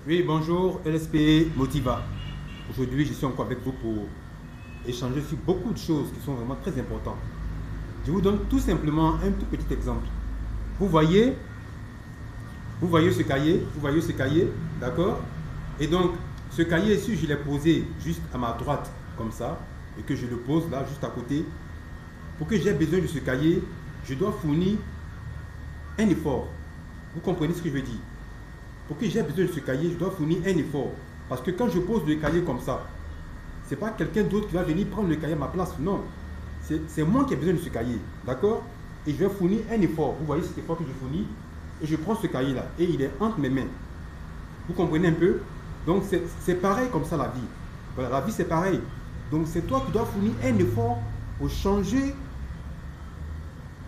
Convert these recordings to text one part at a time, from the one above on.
Oui, bonjour, LSP Motiva. Aujourd'hui, je suis encore avec vous pour échanger sur beaucoup de choses qui sont vraiment très importantes. Je vous donne tout simplement un tout petit exemple. Vous voyez, vous voyez ce cahier, d'accord? Et donc, ce cahier, si je l'ai posé juste à ma droite, comme ça, et que je le pose là, juste à côté, pour que j'ai besoin de ce cahier, je dois fournir un effort. Vous comprenez ce que je veux dire? Pour que j'ai besoin de ce cahier, je dois fournir un effort. Parce que quand je pose le cahier comme ça, c'est pas quelqu'un d'autre qui va venir prendre le cahier à ma place, non. C'est moi qui ai besoin de ce cahier, d'accord? Et je vais fournir un effort. Vous voyez cet effort que je fournis? Et je prends ce cahier-là et il est entre mes mains. Vous comprenez un peu? Donc c'est pareil comme ça la vie. Voilà, la vie c'est pareil. Donc c'est toi qui dois fournir un effort pour changer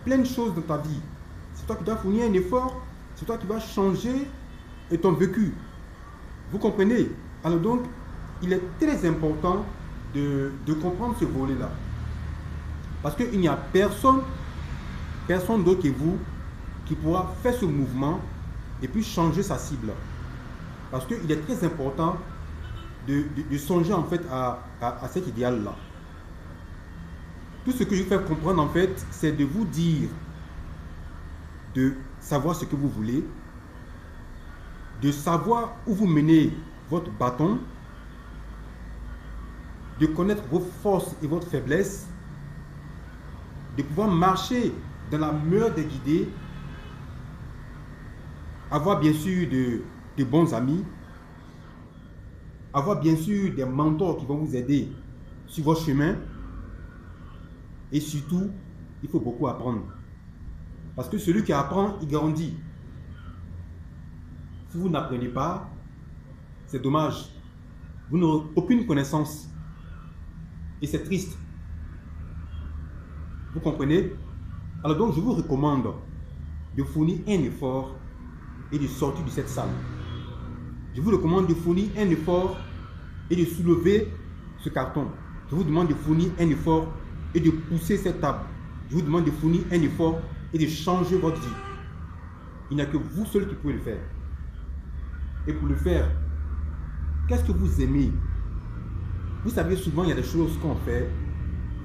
plein de choses dans ta vie. C'est toi qui dois fournir un effort, c'est toi qui vas changer ton vécu. Vous comprenez? Alors donc, il est très important de comprendre ce volet-là. Parce qu'il n'y a personne d'autre que vous qui pourra faire ce mouvement et puis changer sa cible. Parce qu'il est très important de songer en fait à cet idéal-là. Tout ce que je fais comprendre en fait, c'est de vous dire de savoir ce que vous voulez, de savoir où vous menez votre bâton, de connaître vos forces et votre faiblesse, de pouvoir marcher dans la meilleure des guidées, avoir bien sûr de bons amis, avoir bien sûr des mentors qui vont vous aider sur votre chemin, et surtout, il faut beaucoup apprendre. Parce que celui qui apprend, il grandit. Si vous n'apprenez pas, c'est dommage. Vous n'aurez aucune connaissance. Et c'est triste. Vous comprenez? Alors donc, je vous recommande de fournir un effort et de sortir de cette salle. Je vous recommande de fournir un effort et de soulever ce carton. Je vous demande de fournir un effort et de pousser cette table. Je vous demande de fournir un effort et de changer votre vie. Il n'y a que vous seul qui pouvez le faire. Et pour le faire, qu'est-ce que vous aimez? Vous savez, souvent, il y a des choses qu'on fait.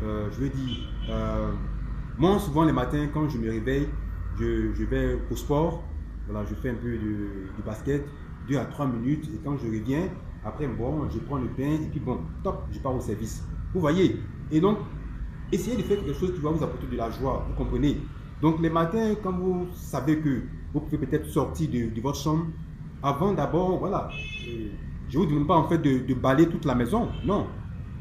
Je veux dire, moi, souvent, les matins, quand je me réveille, je vais au sport. Voilà, je fais un peu de basket, 2 à 3 minutes. Et quand je reviens, après, bon, je prends le pain et puis bon, top, je pars au service. Vous voyez? Et donc, essayez de faire quelque chose qui va vous apporter de la joie. Vous comprenez? Donc, les matins, quand vous savez que vous pouvez peut-être sortir de votre chambre, avant d'abord, voilà, je ne vous demande pas en fait de balayer toute la maison, non.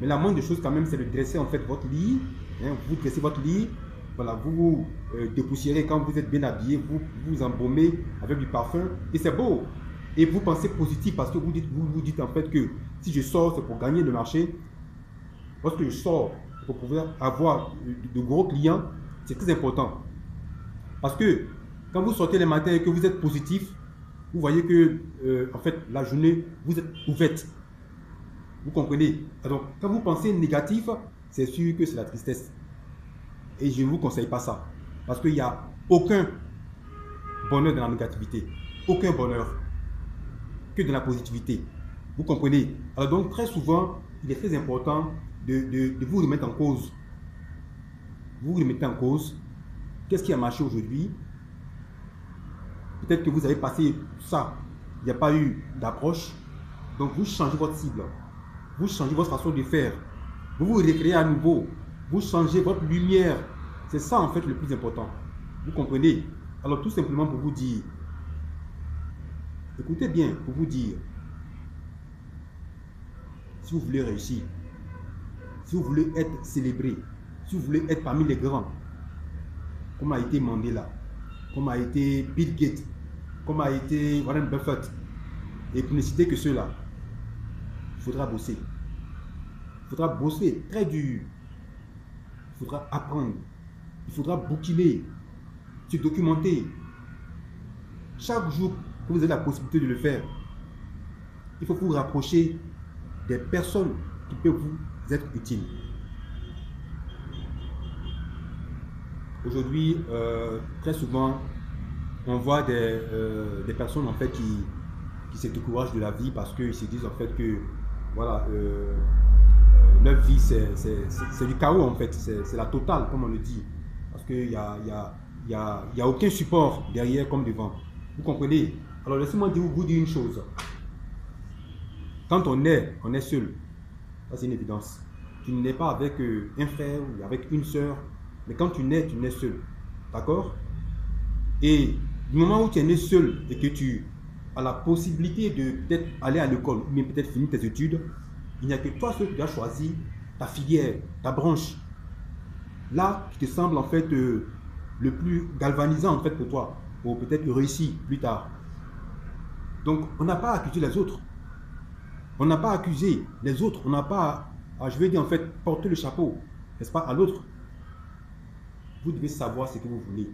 Mais la moindre des choses quand même, c'est de dresser en fait votre lit. Hein, vous dressez votre lit, voilà, vous vous dépoussiérez quand vous êtes bien habillé, vous vous embaumez avec du parfum et c'est beau. Et vous pensez positif parce que vous dites en fait que si je sors, c'est pour gagner le marché. Lorsque je sors pour pouvoir avoir de gros clients, c'est très important. Parce que quand vous sortez les matins et que vous êtes positif, vous voyez que en fait la journée, vous êtes ouverte. Vous comprenez? Donc, quand vous pensez négatif, c'est sûr que c'est la tristesse. Et je ne vous conseille pas ça. Parce qu'il n'y a aucun bonheur dans la négativité. Aucun bonheur que dans la positivité. Vous comprenez? Alors donc, très souvent, il est très important de vous remettre en cause. Vous vous remettez en cause. Qu'est-ce qui a marché aujourd'hui? Peut-être que vous avez passé ça. Il n'y a pas eu d'approche. Donc, vous changez votre cible. Vous changez votre façon de faire. Vous vous recréez à nouveau. Vous changez votre lumière. C'est ça en fait le plus important. Vous comprenez? Alors tout simplement pour vous dire, écoutez bien, pour vous dire, si vous voulez réussir, si vous voulez être célébré, si vous voulez être parmi les grands, comme a été Mandela, comme a été Bill Gates, comme a été Warren Buffett, et pour ne citer que ceux-là, il faudra bosser. Il faudra bosser très dur. Il faudra apprendre. Il faudra bouquiner, se documenter. Chaque jour que vous avez la possibilité de le faire, il faut vous rapprocher des personnes qui peuvent vous être utiles. Aujourd'hui, très souvent, on voit des personnes en fait qui se découragent de la vie parce qu'ils se disent en fait que voilà, leur vie c'est du chaos en fait, c'est la totale comme on le dit. Parce qu'il y a aucun support derrière comme devant. Vous comprenez? Alors laissez-moi vous dire une chose. Quand on est seul, ça c'est une évidence. Tu n'es pas avec un frère ou avec une soeur, mais quand tu nais seul. D'accord? Et du moment où tu es né seul et que tu as la possibilité de peut-être aller à l'école ou bien peut-être finir tes études, il n'y a que toi seul qui as choisi ta filière, ta branche. Là, qui te semble en fait le plus galvanisant en fait pour toi, pour peut-être réussir plus tard. Donc, on n'a pas à accuser les autres. On n'a pas à accuser les autres. On n'a pas à, je veux dire en fait, porter le chapeau, n'est-ce pas, à l'autre. Vous devez savoir ce que vous voulez.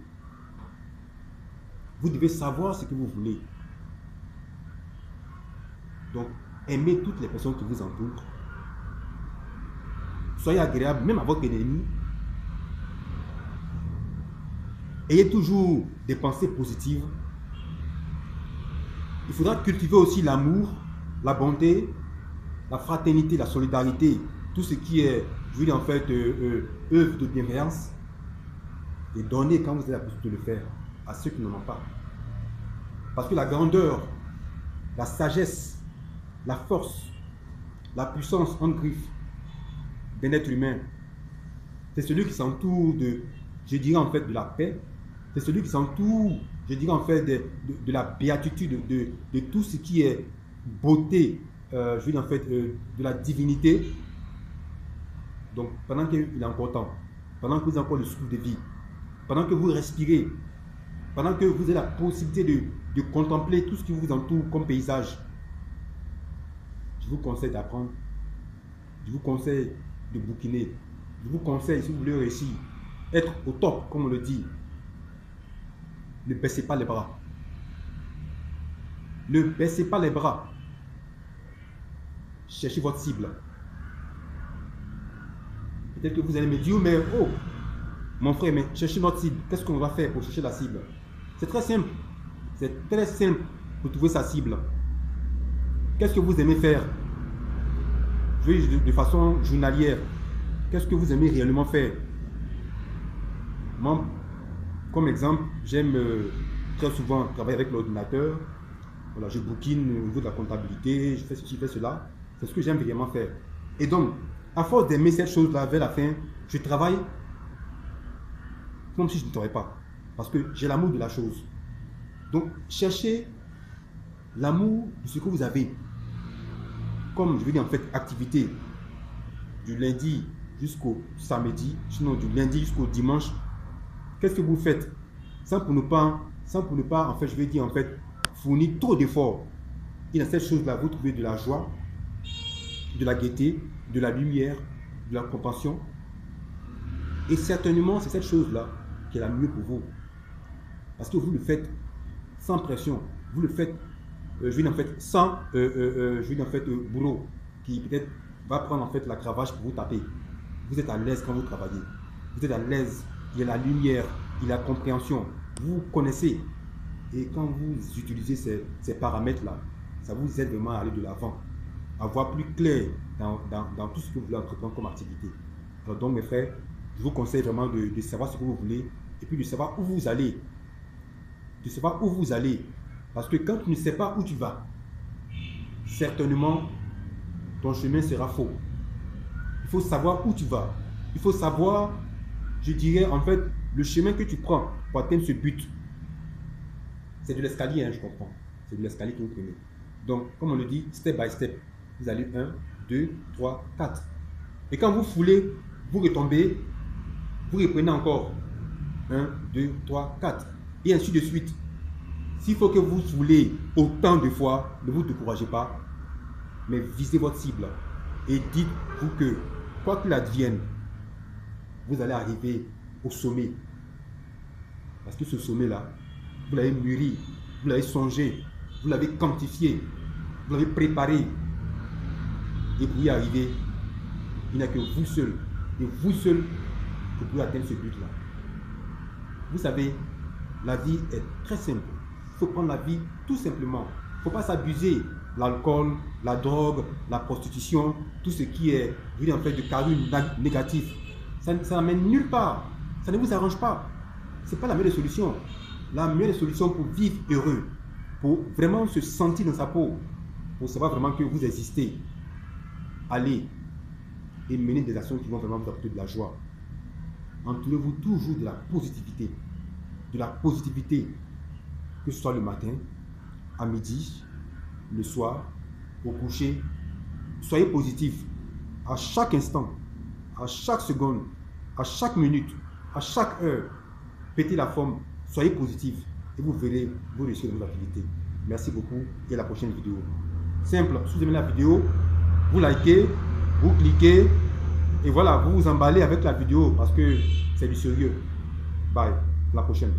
Vous devez savoir ce que vous voulez. Donc, aimez toutes les personnes qui vous entourent. Soyez agréable, même à votre ennemi. Ayez toujours des pensées positives. Il faudra cultiver aussi l'amour, la bonté, la fraternité, la solidarité, tout ce qui est, je veux dire en fait, œuvre de bienveillance. Et donner quand vous avez la possibilité de le faire à ceux qui n'en ont pas. Parce que la grandeur, la sagesse, la force, la puissance en griffe d'un être humain, c'est celui qui s'entoure de, je dirais en fait, de la paix. C'est celui qui s'entoure, je dirais en fait, de la béatitude, de tout ce qui est beauté, je veux dire en fait, de la divinité. Donc, pendant qu'il est encore temps, pendant que vous avez encore le souffle de vie, pendant que vous respirez, pendant que vous avez la possibilité de contempler tout ce qui vous entoure comme paysage, je vous conseille d'apprendre, je vous conseille de bouquiner, je vous conseille, si vous voulez réussir, être au top, comme on le dit, ne baissez pas les bras. Ne baissez pas les bras. Cherchez votre cible. Peut-être que vous allez me dire, mais oh, mon frère, mais cherchez notre cible. Qu'est-ce qu'on va faire pour chercher la cible? C'est très simple. C'est très simple pour trouver sa cible. Qu'est-ce que vous aimez faire? Je veux dire de façon journalière. Qu'est-ce que vous aimez réellement faire? Moi, comme exemple, j'aime très souvent travailler avec l'ordinateur. Voilà, je bouquine au niveau de la comptabilité, je fais ceci, je fais cela. C'est ce que j'aime vraiment faire. Et donc, à force d'aimer cette chose-là, vers la fin, je travaille comme si je ne travaillais pas. Parce que j'ai l'amour de la chose. Donc, cherchez l'amour de ce que vous avez. Comme je veux dire en fait, activité du lundi jusqu'au samedi, sinon du lundi jusqu'au dimanche. Qu'est-ce que vous faites sans pour ne pas, en fait, je vais dire en fait, fournir trop d'efforts. Et dans cette chose-là, vous trouvez de la joie, de la gaieté, de la lumière, de la compassion. Et certainement, c'est cette chose-là qui est la mieux pour vous. Parce que vous le faites sans pression. Vous le faites, je veux dire en fait, sans, je veux dire en fait, bourreau qui peut-être va prendre en fait la cravache pour vous taper. Vous êtes à l'aise quand vous travaillez. Vous êtes à l'aise. Il y a la lumière, il y a la compréhension. Vous connaissez. Et quand vous utilisez ces paramètres-là, ça vous aide vraiment à aller de l'avant, à voir plus clair dans tout ce que vous voulez entreprendre comme activité. Alors donc mes frères, je vous conseille vraiment de savoir ce que vous voulez et puis de savoir où vous allez. De savoir où vous allez. Parce que quand tu ne sais pas où tu vas, certainement ton chemin sera faux. Il faut savoir où tu vas. Il faut savoir, je dirais en fait, le chemin que tu prends pour atteindre ce but. C'est de l'escalier, hein, je comprends. C'est de l'escalier que vous prenez. Donc, comme on le dit, step by step. Vous allez 1, 2, 3, 4. Et quand vous foulez, vous retombez, vous reprenez encore 1, 2, 3, 4. Et ainsi de suite. S'il faut que vous foulez autant de fois, ne vous découragez pas, mais visez votre cible. Et dites-vous que, quoi qu'il advienne, vous allez arriver au sommet. Parce que ce sommet-là, vous l'avez mûri, vous l'avez songé, vous l'avez quantifié, vous l'avez préparé. Et pour y arriver, il n'y a que vous seul, et vous seul, que vous pouvez atteindre ce but-là. Vous savez, la vie est très simple. Il faut prendre la vie tout simplement. faut pas s'abuser. L'alcool, la drogue, la prostitution, tout ce qui est en fait de carrure négatif, ça n'amène nulle part. Ça ne vous arrange pas. Ce n'est pas la meilleure solution. La meilleure solution pour vivre heureux, pour vraiment se sentir dans sa peau, pour savoir vraiment que vous existez, allez et menez des actions qui vont vraiment vous apporter de la joie. Entourez-vous toujours de la positivité. De la positivité, que ce soit le matin, à midi, le soir, au coucher. Soyez positif à chaque instant, à chaque seconde, à chaque minute, à chaque heure. Pétez la forme, soyez positif et vous verrez, vous réussirez dans votre activité. Merci beaucoup et à la prochaine vidéo. Simple, si vous aimez la vidéo, vous likez, vous cliquez et voilà, vous vous emballez avec la vidéo parce que c'est du sérieux. Bye, à la prochaine.